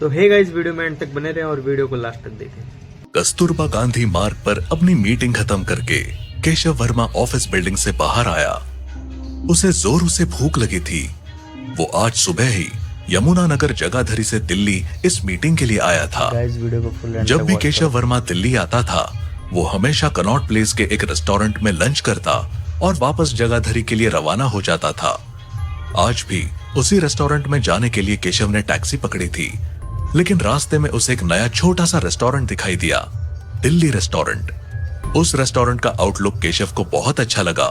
तो hey guys, video में and तक बने रहें और वीडियो को लास्ट तक देखें। कस्तूरबा गांधी मार्ग पर अपनी मीटिंग खत्म करके केशव वर्मा ऑफिस बिल्डिंग से बाहर आया। उसे जोरों से भूख लगी थी। वो आज सुबह ही यमुनानगर जगाधरी से दिल्ली इस मीटिंग के लिए आया था। गाइस, वीडियो को फुल एंड जब तक भी वॉच केशव करो। वर्मा दिल्ली आता था, वो हमेशा कनॉट प्लेस के एक रेस्टोरेंट में लंच करता और वापस जगाधरी के लिए रवाना हो जाता था। आज भी उसी रेस्टोरेंट में जाने के लिए केशव ने टैक्सी पकड़ी थी, लेकिन रास्ते में उसे एक नया छोटा सा रेस्टोरेंट दिखाई दिया, दिल्ली रेस्टोरेंट। उस रेस्टोरेंट का आउटलुक केशव को बहुत अच्छा लगा।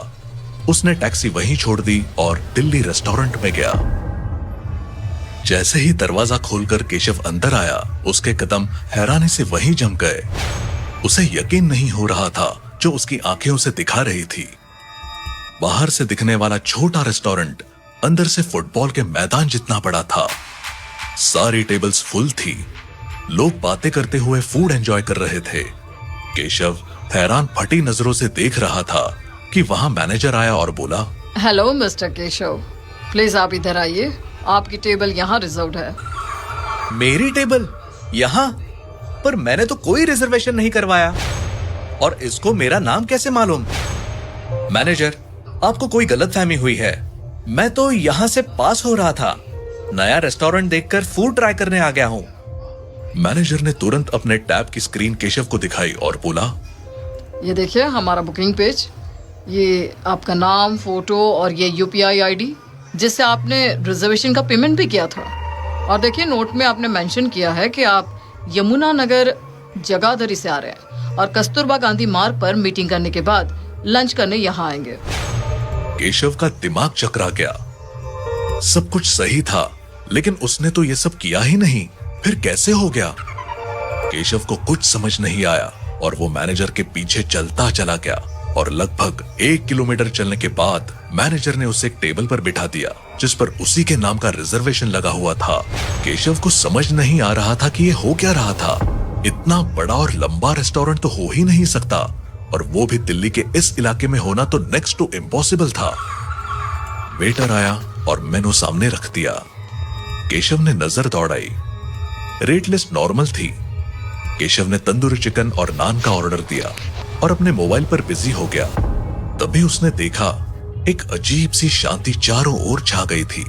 उसने टैक्सी वहीं छोड़ दी और दिल्ली रेस्टोरेंट में गया। जैसे ही दरवाजा खोलकर केशव अंदर आया, उसके कदम हैरानी से वहीं जम गए। उसे यकीन नहीं हो रहा था जो उसकी आंखें उसे दिखा रही थी। बाहर से दिखने वाला छोटा रेस्टोरेंट अंदर से फुटबॉल के मैदान जितना बड़ा था। सारी टेबल्स फुल थी। लोग बातें करते हुए फूड एंजॉय कर रहे थे। केशव हैरान फटी नजरों से देख रहा था कि वहां मैनेजर आया और बोला, हेलो मिस्टर केशव, प्लीज आप इधर आइए, आपकी टेबल यहाँ रिजर्व्ड है। मेरी टेबल यहाँ? पर मैंने तो कोई रिजर्वेशन नहीं करवाया। और इसको मेरा नाम कैसे मालूम? मैनेजर, आपको कोई गलतफहमी हुई है। मैं तो यहाँ से पास हो रहा था। नया रेस्टोरेंट देखकर फूड ट्राई करने आ गया हूँ। मैनेजर ने तुरंत अपने टैब की स्क्रीन केशव को दिखाई और बोला, ये देखिए हमारा बुकिंग पेज, ये आपका नाम, फोटो और ये यूपीआई आईडी जिससे आपने रिजर्वेशन का पेमेंट भी किया था। और देखिए नोट में आपने मेंशन किया है कि आप यमुनानगर जगाधरी से आ रहे हैं और कस्तूरबा गांधी मार्ग पर मीटिंग करने के बाद लंच करने यहाँ आएंगे। केशव का दिमाग चकरा गया। सब कुछ सही था, लेकिन उसने तो ये सब किया ही नहीं। फिर कैसे हो गया? केशव को कुछ समझ नहीं आया और वो मैनेजर के पीछे चलता चला गया और लगभग 1 किलोमीटर चलने के बाद मैनेजर ने उसे एक टेबल पर बिठा दिया जिस पर उसी के नाम का रिजर्वेशन लगा हुआ था। केशव को समझ नहीं आ रहा था कि ये हो क्या रहा था। इतना बड़ा और लंबा रेस्टोरेंट तो हो ही नहीं सकता, और वो भी दिल्ली के इस इलाके में होना तो नेक्स्ट टू इम्पॉसिबल था। वेटर आया और मेनू सामने रख दिया। केशव ने नजर दौड़ाई। रेट लिस्ट नॉर्मल थी। केशव ने तंदूरी चिकन और नान का ऑर्डर दिया और अपने मोबाइल पर बिजी हो गया। तभी उसने देखा एक अजीब सी शांति चारों ओर छा गई थी।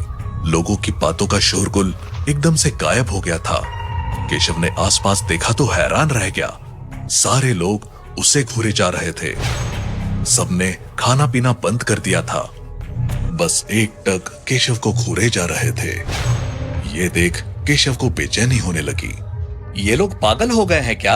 लोगों की बातों का शोरगुल एकदम से गायब हो गया था। केशव ने आसपास देखा तो हैरान रह गया। सारे लोग उसे घूरे जा रहे थे। सबने खाना पीना बंद कर दिया था। बस एक टक केशव को घूरे जा रहे थे। ये देख केशव को बेचैनी होने लगी। ये लोग पागल हो गए हैं क्या?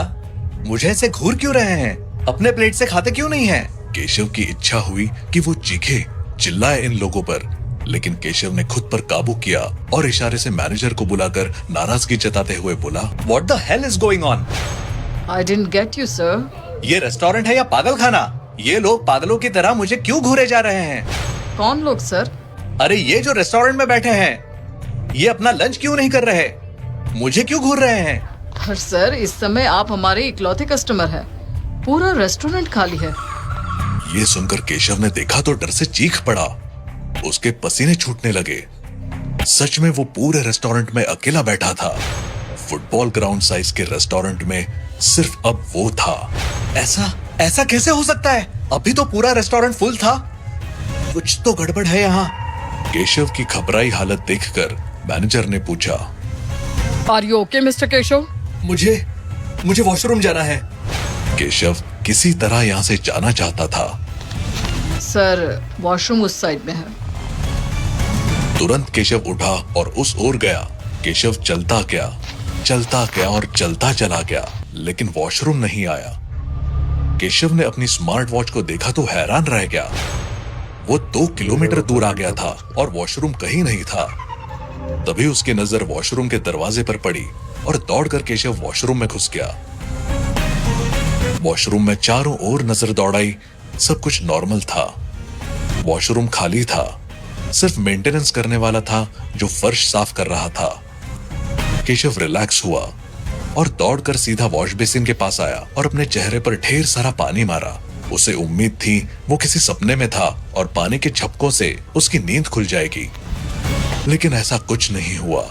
मुझे ऐसे घूर क्यों रहे हैं? अपने प्लेट से खाते क्यों नहीं हैं? केशव की इच्छा हुई कि वो चीखे, चिल्लाए इन लोगों पर, लेकिन केशव ने खुद पर काबू किया और इशारे से मैनेजर को बुलाकर नाराजगी जताते हुए बोला, What the hell is going on? I didn't get you sir. ये रेस्टोरेंट है या पागल खाना? ये लोग पागलों की तरह मुझे क्यों घूरे जा रहे हैं? कौन लोग सर? अरे ये जो रेस्टोरेंट में बैठे हैं, ये अपना लंच क्यों नहीं कर रहे? मुझे क्यों घूर रहे हैं? पर सर इस समय आप हमारे इकलौते कस्टमर हैं। पूरा रेस्टोरेंट खाली है। ये सुनकर केशव ने देखा तो डर से चीख पड़ा। उसके पसीने छूटने लगे। सच में वो पूरे रेस्टोरेंट में अकेला बैठा था। फुटबॉल ग्राउंड साइज के रेस्टोरेंट में सिर्फ अब वो था। ऐसा कैसे हो सकता है? अभी तो पूरा रेस्टोरेंट फुल था। कुछ तो गड़बड़ है यहाँ। केशव की घबराई हालत देखकर मैनेजर ने पूछा, are you okay mister Keshav? मुझे वॉशरूम जाना है। केशव किसी तरह यहाँ से जाना चाहता था। सर वॉशरूम उस साइड में है। तुरंत केशव उठा और उस ओर गया। केशव चलता गया और चलता चला गया, लेकिन वॉशरूम नहीं आया। केशव ने अपनी स्मार्ट वॉच को देखा तो हैरान रह गया। वो 2 किलोमीटर दूर आ गया था और वॉशरूम कहीं नहीं था। तभी उसकी नजर वॉशरूम के दरवाजे पर पड़ी और दौड़कर केशव वॉशरूम में घुस गया। वॉशरूम में चारों ओर नजर दौड़ाई, सब कुछ नॉर्मल था। वॉशरूम खाली था। सिर्फ मेंटेनेंस करने वाला था जो फर्श साफ कर रहा था। केशव रिलैक्स हुआ और दौड़कर सीधा वॉश बेसिन के पास आया और अपने चेहरे पर ढेर सारा पानी मारा। उसे उम्मीद थी वो किसी सपने में था और पानी के झपकों से उसकी नींद खुल जाएगी, लेकिन ऐसा कुछ नहीं हुआ।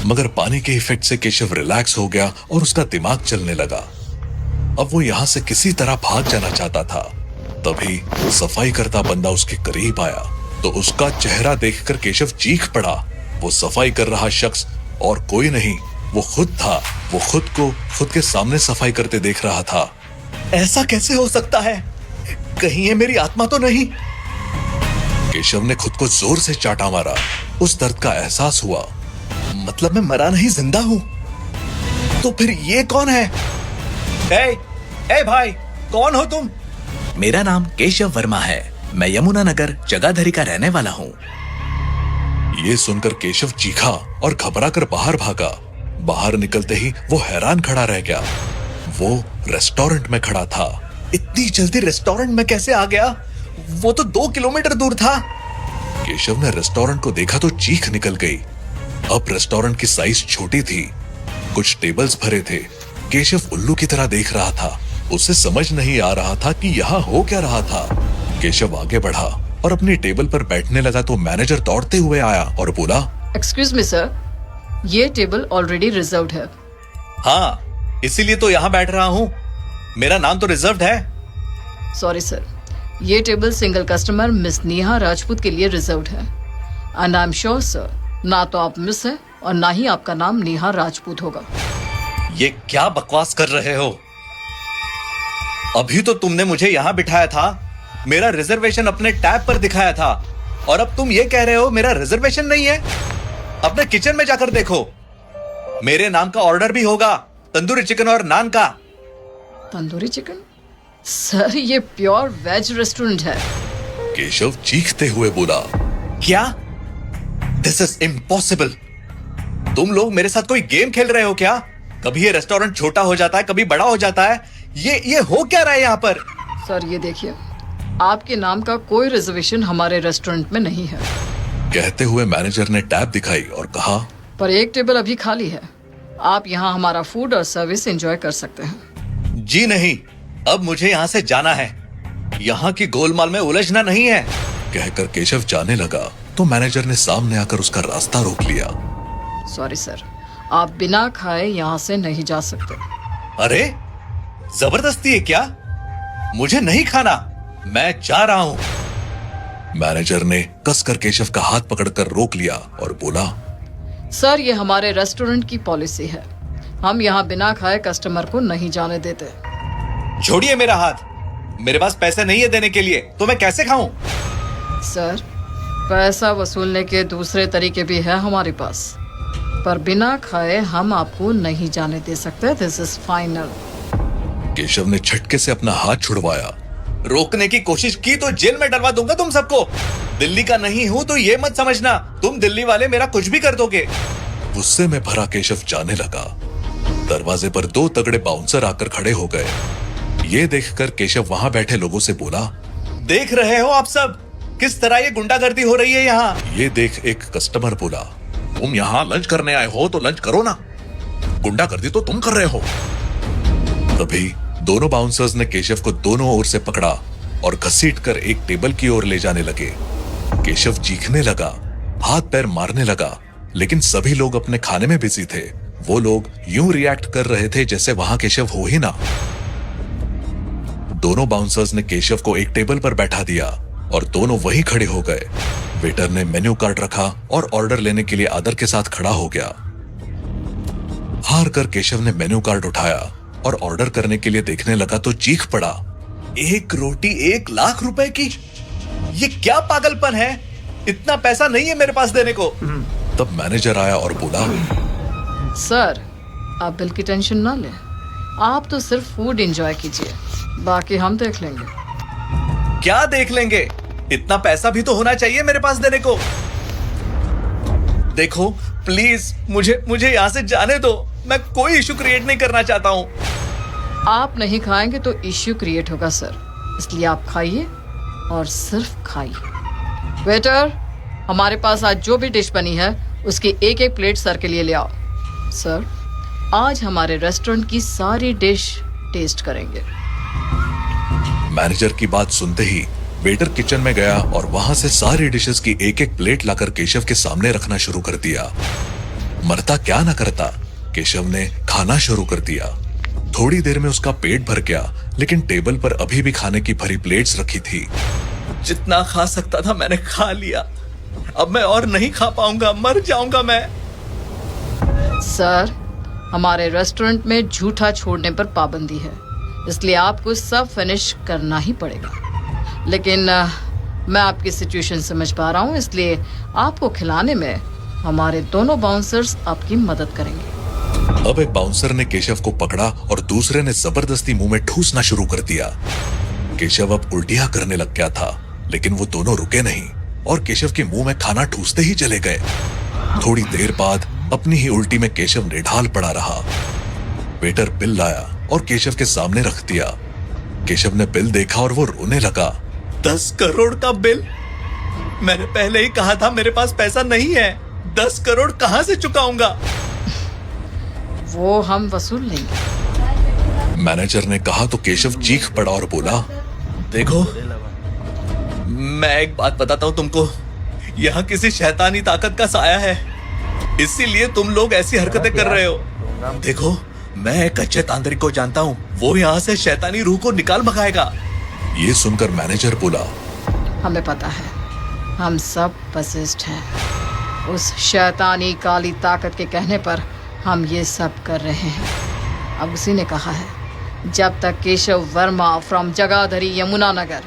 मगर पानी के इफेक्ट से केशव रिलैक्स हो गया और उसका दिमाग चलने लगा। अब वो यहां से किसी तरह भाग जाना चाहता था। तभी सफाई करता बंदा उसके करीब आया तो उसका चेहरा देखकर केशव चीख पड़ा। वो सफाई कर रहा शख्स और कोई नहीं, वो खुद था। वो खुद को खुद के सामने सफाई करते देख रहा था। ऐसा कैसे हो सकता है? कहीं ये मेरी आत्मा तो नहीं? केशव ने खुद को जोर से चाटा मारा। उस दर्द का एहसास हुआ। मतलब मैं मरा नहीं, जिंदा हूं। तो फिर ये कौन है? ए भाई, कौन हो तुम? मेरा नाम केशव वर्मा है। मैं यमुनानगर जगाधरी का रहने वाला हूँ। ये सुनकर केशव चीखा और घबरा कर बाहर भागा। बाहर निकलते ही वो हैरान खड़ा रह गया। वो रेस्टोरेंट में खड़ा था। इतनी जल्दी रेस्टोरेंट में कैसे आ गया? वो तो 2 किलोमीटर दूर था। केशव ने रेस्टोरेंट को देखा तो चीख निकल गई। अब रेस्टोरेंट की साइज छोटी थी। कुछ टेबल्स भरे थे। केशव उल्लू की तरह देख रहा था। उसे समझ नहीं आ रहा था कि यहाँ हो क्या रहा था। केशव आगे बढ़ा और अपनी टेबल पर बैठने लगा तो मैनेजर दौड़ते हुए आया और बोला, एक्सक्यूज मी सर, ये टेबल ऑलरेडी रिजर्व्ड है। हाँ, इसीलिए तो यहाँ बैठ रहा हूँ। मेरा नाम तो रिजर्व्ड है। सॉरी सर, ये table single customer miss Neha Rajput के लिए रिजर्व्ड है। And I am sure sir, ना तो आप मिस है और ना ही आपका नाम नेहा राजपूत होगा। ये क्या बकवास कर रहे हो? अभी तो तुमने मुझे यहाँ बिठाया था, मेरा रिजर्वेशन अपने टैब पर दिखाया था, और अब तुम ये कह रहे हो मेरा रिजर्वेशन नहीं है। अपने किचन में जाकर देखो, मेरे नाम का ऑर्डर भी होगा, तंदूरी चिकन और नान का। तंदूरी चिकन? सर, ये प्योर वेज रेस्टोरेंट है। केशव चीखते हुए बोला, क्या? This is impossible. तुम लोग मेरे साथ कोई गेम खेल रहे हो क्या? कभी ये रेस्टोरेंट छोटा हो जाता है, कभी बड़ा हो जाता है। ये हो क्या रहा है यहाँ पर? सर, ये देखिए, आपके नाम का कोई रिजर्वेशन हमारे रेस्टोरेंट में नहीं है। कहते हुए मैनेजर ने टैब दिखाई और कहा, पर एक टेबल अभी खाली है। आप यहाँ हमारा फूड और सर्विस एंजॉय कर सकते हैं। जी नहीं, अब मुझे यहाँ से जाना है। यहाँ की गोलमाल में उलझना नहीं है। कहकर केशव जाने लगा तो मैनेजर ने सामने आकर उसका रास्ता रोक लिया। सॉरी सर, आप बिना खाए यहाँ से नहीं जा सकते। अरे, जबरदस्ती है क्या? मुझे नहीं खाना, मैं जा रहा हूं। मैनेजर ने कसकर केशव का हाथ पकड़कर रोक लिया और बोला, सर, ये हमारे रेस्टोरेंट की पॉलिसी है। हम यहाँ बिना खाए कस्टमर को नहीं जाने देते। छोड़िए मेरा हाथ। मेरे पास पैसे नहीं है देने के लिए, तो मैं कैसे खाऊं? सर, पैसा वसूलने के दूसरे तरीके भी है हमारे पास, पर बिना खाए हम आपको नहीं जाने दे सकते। This is final. केशव ने झटके से अपना हाथ छुड़वाया। रोकने की कोशिश की तो जेल में डलवा दूंगा तुम सबको। दिल्ली का नहीं हूं तो ये मत समझना तुम दिल्ली वाले मेरा कुछ भी कर दोगे। गुस्से में भरा केशव जाने लगा। दरवाजे पर 2 तगड़े बाउंसर आकर खड़े हो गए। ये देखकर केशव वहां बैठे लोगों से बोला, देख रहे हो आप सब किस तरह ये गुंडागर्दी हो रही है यहाँ। ये देख एक कस्टमर बोला, तुम यहाँ लंच करने आए हो तो लंच करो ना, गुंडागर्दी तो तुम कर रहे हो। तभी दोनों बाउंसर्स ने केशव को दोनों ओर से पकड़ा और घसीटकर एक टेबल की ओर ले जाने लगे। केशव चीखने लगा, हाथ पैर मारने लगा, लेकिन सभी लोग अपने खाने में बिजी थे। वो लोग यूं रिएक्ट कर रहे थे जैसे वहां केशव हो ही ना। दोनों बाउंसर्स ने केशव को एक टेबल पर बैठा दिया और दोनों वहीं खड़े हो गए। वेटर ने मेन्यू कार्ड रखा और ऑर्डर लेने के लिए आदर के साथ खड़ा हो गया। हार कर केशव ने मेन्यू कार्ड उठाया और ऑर्डर करने के लिए देखने लगा तो चीख पड़ा, 1 रोटी 1 लाख रुपए की? ये क्या पागलपन है? इतना पैसा नहीं है मेरे पास देने को। तब मैनेजर आया और बोला, सर, आप बिल की टेंशन ना लें, आप तो सिर्फ फूड एंजॉय कीजिए, बाकी हम देख लेंगे। क्या देख लेंगे? इतना पैसा भी तो होना चाहिए मेरे पास देने को। देखो प्लीज, मुझे यहाँ से जाने दो। मैं कोई इशू क्रिएट नहीं करना चाहता हूँ। आप नहीं खाएंगे तो इश्यू क्रिएट होगा सर, इसलिए आप खाइए और सिर्फ खाइए। वेटर, हमारे पास आज जो भी डिश बनी है उसकी 1-1 प्लेट सर के लिए ले आओ। सर, आज हमारे रेस्टोरेंट की सारी डिश टेस्ट करेंगे। मैनेजर की बात सुनते ही वेटर किचन में गया और वहां से सारी डिशेस की 1-1 प्लेट लाकर केशव के सामने रखना शुरू कर दिया। मरता क्या न करता, केशव ने खाना शुरू कर दिया। थोड़ी देर में उसका पेट भर गया, लेकिन टेबल पर अभी भी खाने की भरी प्लेट्स रखी थी। जितना खा सकता था मैंने खा लिया, अब मैं और नहीं खा पाऊंगा, मर जाऊंगा मैं। सर, हमारे रेस्टोरेंट में झूठा छोड़ने पर पाबंदी है, इसलिए आपको सब फिनिश करना ही पड़ेगा। लेकिन मैं आपकी सिचुएशन समझ पा रहा हूँ, इसलिए आपको खिलाने में हमारे दोनों बाउंसर्स आपकी मदद करेंगे। अब एक बाउंसर ने केशव को पकड़ा और दूसरे ने जबरदस्ती मुंह में ठूसना शुरू कर दिया। केशव अब उल्टियां करने लग गया था, लेकिन वो दोनों रुके नहीं और केशव के मुंह में खाना ठूसते ही चले गए। थोड़ी देर बाद अपनी ही उल्टी में केशव निढाल पड़ा रहा। वेटर बिल लाया और केशव के सामने रख दिया। केशव ने बिल देखा और वो रोने लगा। 10 करोड़ का बिल? मैंने पहले ही कहा था मेरे पास पैसा नहीं है। 10 करोड़ कहां से चुकाऊंगा? वो हम वसूल लेंगे। मैनेजर ने कहा तो केशव चीख पड़ा और बोला, देखो, मैं एक बात बताता हूं तुमको, यहाँ किसी शैतानी ताकत का साया है, इसीलिए तुम लोग ऐसी हरकतें कर रहे हो। देखो, मैं एक अच्छे तांत्रिक को जानता हूँ, वो यहाँ से शैतानी रूह को निकाल भगाएगा। ये सुनकर मैनेजर बोला, हमें पता है, हम सब पसेस्ड हैं। उस शैतानी काली ताकत के कहने पर हम ये सब कर रहे हैं। अब उसी ने कहा है, जब तक केशव वर्मा फ्रॉम जगाधरी यमुनानगर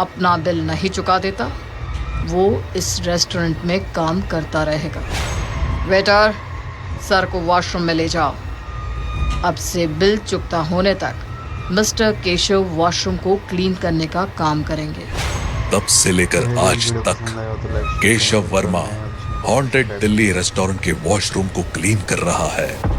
अपना बिल नहीं चुका देता, वो इस रेस्टोरेंट में काम करता रहेगा। वेटर, सर को वॉशरूम में ले जाओ। अब से बिल चुकता होने तक मिस्टर केशव वॉशरूम को क्लीन करने का काम करेंगे। तब से लेकर आज तक केशव वर्मा हॉन्टेड दिल्ली रेस्टोरेंट के वॉशरूम को क्लीन कर रहा है।